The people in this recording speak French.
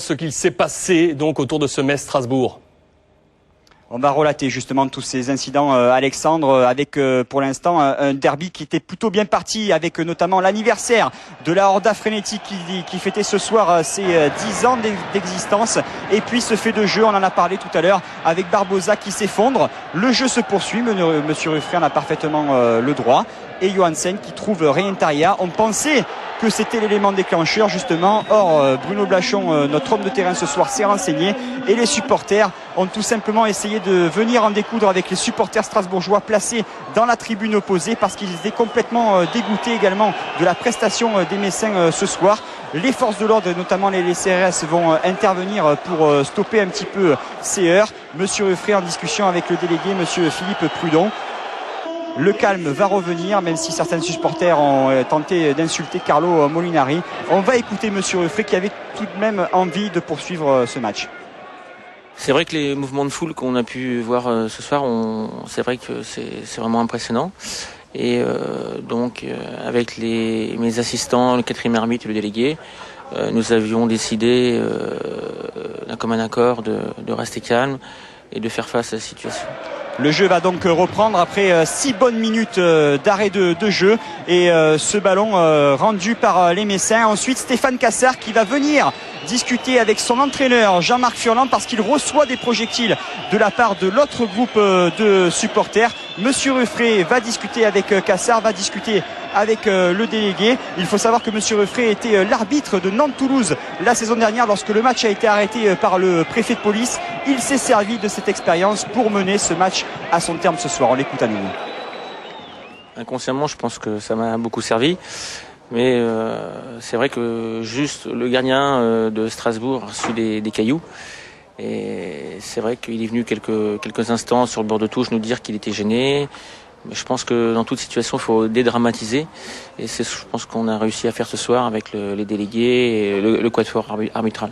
Ce qu'il s'est passé donc autour de ce Metz-Strasbourg. On va relater justement tous ces incidents, Alexandre, avec pour l'instant un derby qui était plutôt bien parti, avec notamment l'anniversaire de la Horda Frénétique qui fêtait ce soir ses 10 ans d'existence. Et puis ce fait de jeu, on en a parlé tout à l'heure, avec Barbosa qui s'effondre. Le jeu se poursuit, Monsieur Ruffray en a parfaitement le droit. Et Johansen qui trouve Reintaria. On pensait que c'était l'élément déclencheur justement. Or, Bruno Blachon, notre homme de terrain ce soir, s'est renseigné et les supporters ont tout simplement essayé de venir en découdre avec les supporters strasbourgeois placés dans la tribune opposée parce qu'ils étaient complètement dégoûtés également de la prestation des Messins ce soir. Les forces de l'ordre, notamment les CRS, vont intervenir pour stopper un petit peu ces heurts. Monsieur Ruffray en discussion avec le délégué, Monsieur Philippe Prudon. Le calme va revenir, même si certains supporters ont tenté d'insulter Carlo Molinari. On va écouter Monsieur Ruffray qui avait tout de même envie de poursuivre ce match. C'est vrai que les mouvements de foule qu'on a pu voir ce soir, c'est vrai que c'est vraiment impressionnant. Et donc avec mes assistants, le quatrième arbitre et le délégué, nous avions décidé d'un commun accord de rester calme et de faire face à la situation. Le jeu va donc reprendre après 6 bonnes minutes d'arrêt de jeu et ce ballon rendu par les Messins. Ensuite Stéphane Cassard qui va venir discuter avec son entraîneur Jean-Marc Furlan parce qu'il reçoit des projectiles de la part de l'autre groupe de supporters. Monsieur Ruffray va discuter avec Cassard, va discuter avec le délégué. Il faut savoir que Monsieur Ruffray était l'arbitre de Nantes-Toulouse la saison dernière lorsque le match a été arrêté par le préfet de police. Il s'est servi de cette expérience pour mener ce match à son terme ce soir. On l'écoute à nouveau. Inconsciemment, je pense que ça m'a beaucoup servi. Mais c'est vrai que juste le gardien de Strasbourg a reçu des cailloux. Et c'est vrai qu'il est venu quelques instants sur le bord de touche nous dire qu'il était gêné. Mais je pense que dans toute situation, il faut dédramatiser. Et c'est, je pense qu'on a réussi à faire ce soir avec les délégués et le quatuor arbitral.